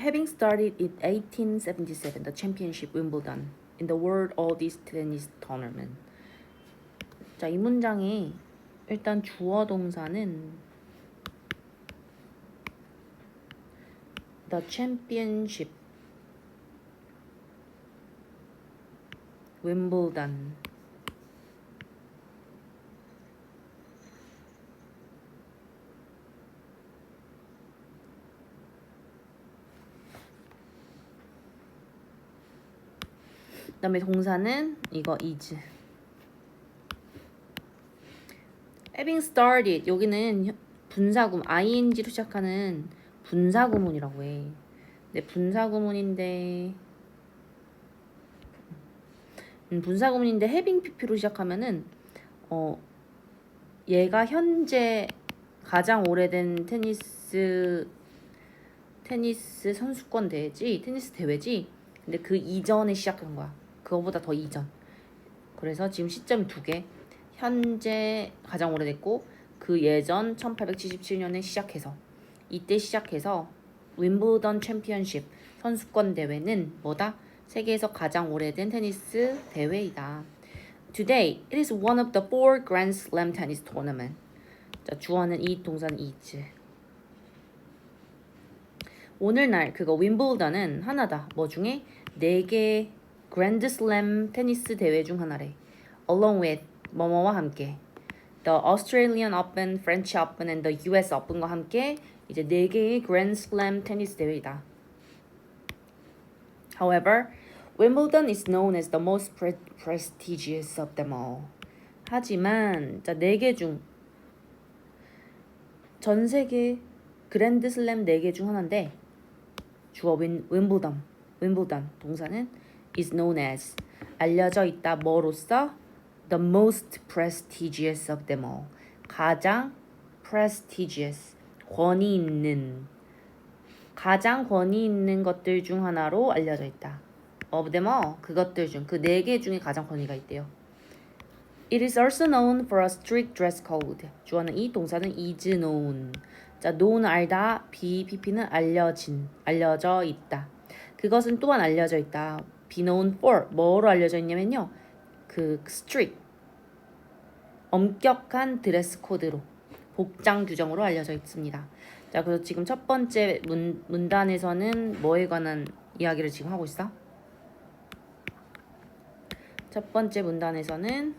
Having started in 1877, the championship Wimbledon in the world oldest tennis tournament. 자, 이 문장에 일단 주어 동사는 the championship Wimbledon 그다음에 동사는 이거 is. Having started 여기는 분사구문 ing로 시작하는 분사구문이라고 해. 근데 분사구문인데 having pp로 시작하면은 얘가 현재 가장 오래된 테니스 선수권 대회지, 테니스 대회지. 근데 그 이전에 시작한 거야. 그거보다 더 이전. 그래서 지금 시점이 두 개. 현재 가장 오래됐고 그 예전 1877년에 시작해서 이때 시작해서 윈블던 챔피언십 선수권 대회는 뭐다? 세계에서 가장 오래된 테니스 대회이다. Today, it is one of the four Grand Slam tennis tournament. 자, 주어는 이 동사는 is. 오늘날 그거 윈블던은 하나다. 뭐 중에 4개 그랜드 슬램 테니스 대회 중 하나래. Along with 뭐뭐와 함께 The Australian Open, French Open, and the US Open과 함께 이제 4개의 그랜드 슬램 테니스 대회이다. However, Wimbledon is known as the most prestigious of them all. 하지만 자, 4개 중 전 세계 그랜드 슬램 4개 중 하나인데 주어 윈블던 동사는 is known as 알려져 있다 뭐로써 the most prestigious of them all 가장 prestigious 권위 있는 가장 권위 있는 것들 중 하나로 알려져 있다. of them all 그것들 중 그 4개 중에 가장 권위가 있대요. It is also known for a strict dress code. 주어는 이 동사는 is known. 자, known 알다, BPP는 알려져 있다. 그것은 또한 알려져 있다. be known for 뭐로 알려져 있냐면요. 그 strict 엄격한 드레스 코드로 복장 규정으로 알려져 있습니다. 자, 그래서 지금 첫 번째 문단에서는 뭐에 관한 이야기를 지금 하고 있어? 첫 번째 문단에서는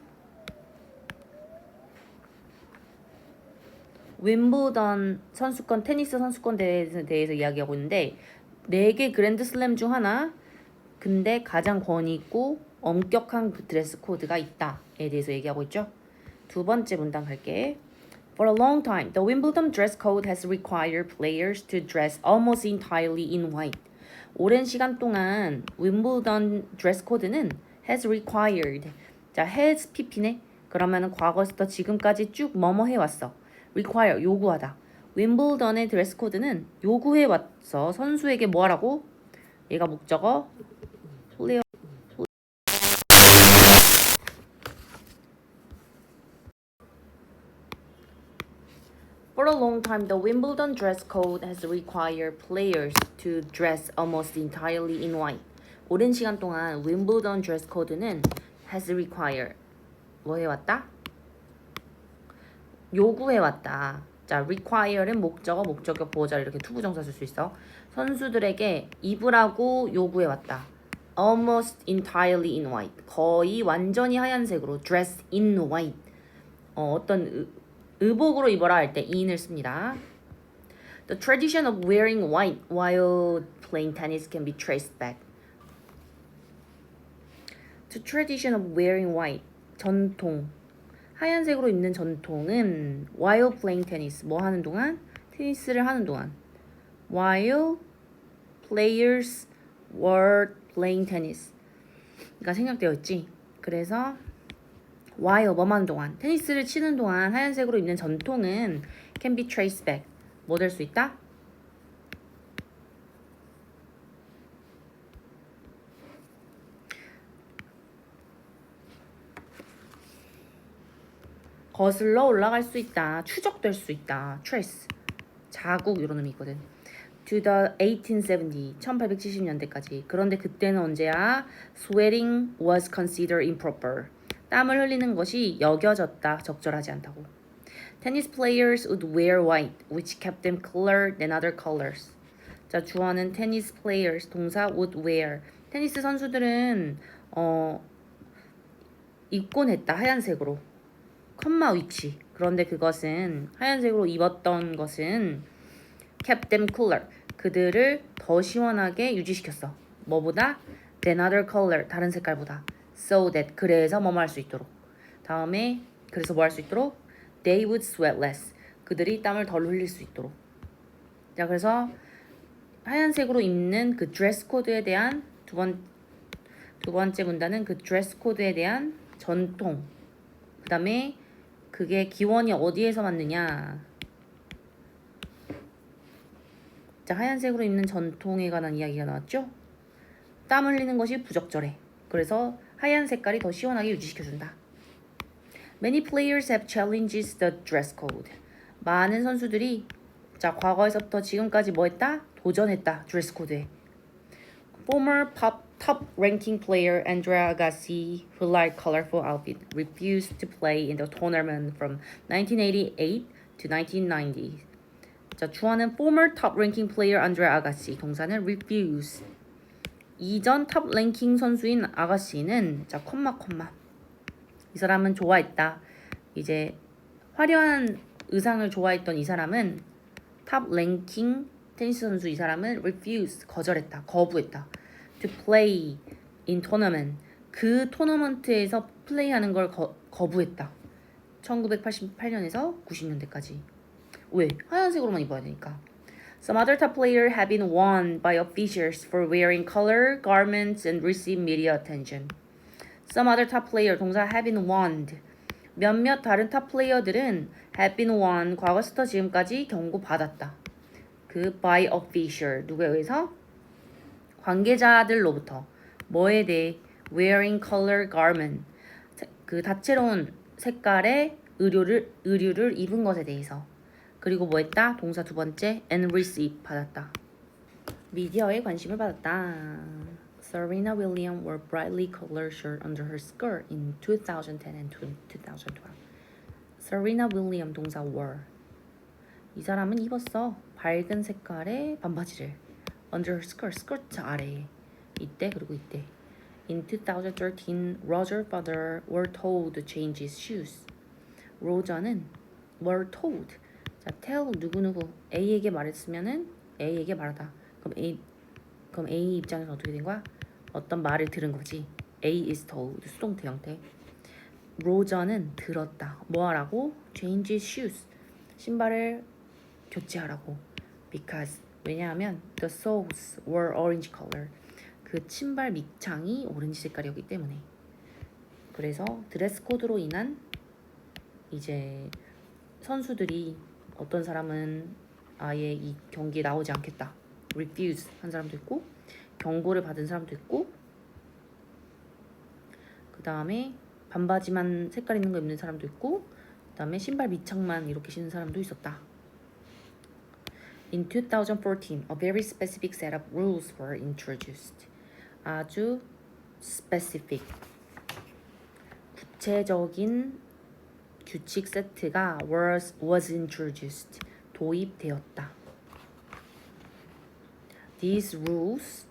윈블던 테니스 선수권 대회에 대해서 이야기하고 있는데 4개 그랜드 슬램 중 하나 근데 가장 권위 있고 엄격한 드레스 코드가 있다에 대해서 얘기하고 있죠. 두 번째 문단 갈게. For a long time, the Wimbledon dress code has required players to dress almost entirely in white. 오랜 시간 동안 윈블던 드레스 코드는 has required. 자, has pp네. 그러면은 과거부터 지금까지 쭉 뭐뭐 해왔어. require 요구하다. 윈블던의 드레스 코드는 요구해왔어. 선수에게 뭐 하라고? 얘가 목적어. 플레이어. For a long time, the Wimbledon dress code has required players to dress almost entirely in white. 오랜 시간 동안 윈블던 드레스 코드는 has required 뭐 해왔다? 요구해왔다. 자, require는 목적어, 목적격, 보호자 이렇게 투부정사 쓸 수 있어. 선수들에게 입으라고 요구해왔다. Almost entirely in white. 거의 완전히 하얀색으로 dress in white. 어떤 의복으로 입어라 할 때 in을 씁니다. The tradition of wearing white while playing tennis can be traced back. The tradition of wearing white. 전통. 하얀색으로 입는 전통은 while playing tennis 뭐 하는 동안? 테니스를 하는 동안 while players were playing tennis 가 생략되어 있지. 그래서 while 뭐 하는 동안? 테니스를 치는 동안 하얀색으로 입는 전통은 can be traced back 뭐 될 수 있다? 거슬러 올라갈 수 있다. 추적될 수 있다. trace. 자국 이런 의미 있거든. to the 1870, 1870년대까지. 그런데 그때는 언제야? Sweating was considered improper. 땀을 흘리는 것이 여겨졌다, 적절하지 않다고. Tennis players would wear white, which kept them cooler than other colors. 자, 주어는 tennis players, 동사 would wear. 테니스 선수들은 입곤 했다, 하얀색으로. 컴마 위치. 그런데 그것은 하얀색으로 입었던 것은 kept them cooler. 그들을 더 시원하게 유지시켰어. 뭐보다? than other color. 다른 색깔보다. so that. 그래서 뭐뭐 할 수 있도록. 다음에 그래서 뭐 할 수 있도록? they would sweat less. 그들이 땀을 덜 흘릴 수 있도록. 자, 그래서 하얀색으로 입는 그 드레스 코드에 대한 두 번째 문단은 그 드레스 코드에 대한 전통. 그 다음에 그게 기원이 어디에서 왔느냐. 자, 하얀색으로 입는 전통에 관한 이야기가 나왔죠. 땀 흘리는 것이 부적절해. 그래서 하얀 색깔이 더 시원하게 유지시켜준다. Many players have challenged the dress code. 많은 선수들이 자, 과거에서부터 지금까지 뭐 했다? 도전했다. 드레스 코드에. Former top ranking player Andrea Agassi, who liked colorful outfit, refused to play in the tournament from 1988 to 1990. 자, 주어는 former top ranking player Andrea Agassi, 동사는 refuse. 이전 탑 랭킹 선수인 아가씨는 자, 콤마. 이 사람은 좋아했다. 이제 화려한 의상을 좋아했던 이 사람은 탑 랭킹 테니스 선수 이 사람은 refuse, 거절했다. 거부했다. to play in tournament. 그 토너먼트에서 플레이하는 걸 거부했다. 1988년에서 90년대까지. 왜? 하얀색으로만 입어야 되니까. Some other top players have been won by officials for wearing color garments and receive media attention. Some other top player 동사 have been won. 몇몇 다른 탑 플레이어들은 have been won 과거부터 지금까지 경고받았다. 그 by official 누구에 의해서? 관계자들로부터. 뭐에 대해? wearing color garment. 그 다채로운 색깔의 의류를 입은 것에 대해서. 그리고 뭐 했다? 동사 두 번째 and receive 받았다. 미디어에 관심을 받았다. Serena Williams wore brightly colored shirt under her skirt in 2010 and 2012. Serena Williams 동사 wore. 이 사람은 입었어. 밝은 색깔의 반바지를. Under her skirt, 스커트 아래에. 이때 그리고 이때. In 2013, Roger Federer were told to change his shoes. 로저는 were told. 자, tell 누구누구 A에게 말했으면은 A에게 말하다. 그럼 A 입장에서 어떻게 된 거야? 어떤 말을 들은 거지. A is told. 수동태 형태. 로저는 들었다. 뭐 하라고? Change his shoes. 신발을 교체하라고. Because 왜냐하면 the soles were orange color. 그 신발 밑창이 오렌지 색깔이었기 때문에. 그래서 드레스 코드로 인한 이제 선수들이 어떤 사람은 아예 이 경기에 나오지 않겠다. refuse 한 사람도 있고 경고를 받은 사람도 있고 그 다음에 반바지만 색깔 있는 거 입는 사람도 있고 그 다음에 신발 밑창만 이렇게 신는 사람도 있었다. In 2014, a very specific set of rules were introduced. 아주 specific, 구체적인 규칙 세트가 was introduced, 도입되었다. These rules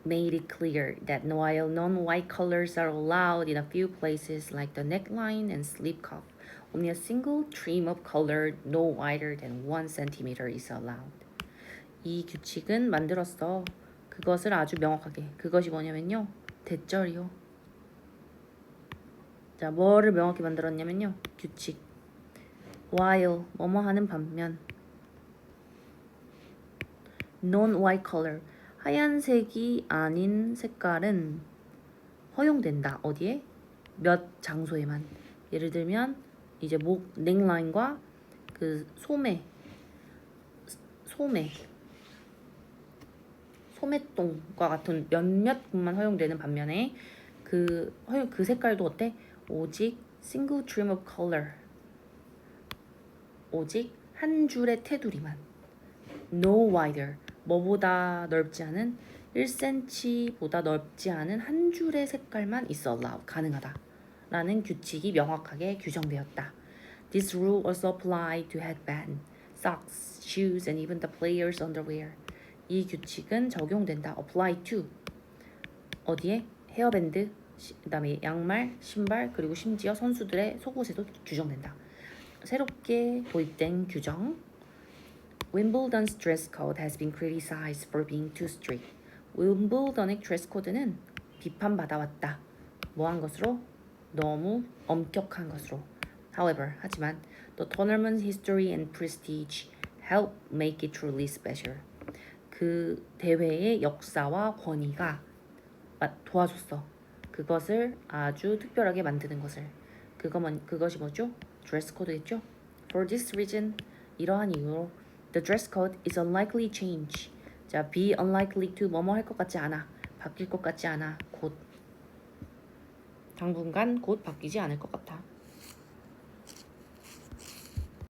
made it clear that while non-white colors are allowed in a few places like the neckline and sleeve cuff, only a single trim of color no wider than 1 cm is allowed. 이 규칙은 만들었어. 그것을 아주 명확하게. 그것이 뭐냐면요. 대절이요. 자, 뭐를 명확히 만들었냐면요. 규칙. while 뭐뭐 하는 반면 non-white color 하얀색이 아닌 색깔은 허용된다. 어디에? 몇 장소에만. 예를 들면 이제 목 넥라인과 그 소매똥과 같은 몇몇 군만 허용되는 반면에 그 색깔도 어때? 오직 single trim of color. 오직 한 줄의 테두리만. No wider. 뭐보다 넓지 않은 1cm보다 넓지 않은 한 줄의 색깔만 있어 allowed 가능하다 라는 규칙이 명확하게 규정되었다. This rule also applied to headband, socks, shoes, and even the players' underwear. 이 규칙은 적용된다. apply to 어디에? 헤어밴드, 그다음에 양말, 신발, 그리고 심지어 선수들의 속옷에도 규정된다. 새롭게 도입된 규정. Wimbledon's dress code has been criticized for being too strict. 윈블던의 드레스 코드는 비판받아왔다. 뭐한 것으로? 너무 엄격한 것으로. However, 하지만 the tournament's history and prestige help make it truly special. 그 대회의 역사와 권위가 도와줬어. 그것을 아주 특별하게 만드는 것을. 그것이 뭐죠? 드레스 코드겠죠? For this reason, 이러한 이유로 the dress code is unlikely to change. 자, be unlikely to 뭐뭐 할 것 같지 않아. 바뀔 것 같지 않아. 곧. 당분간 곧 바뀌지 않을 것 같아.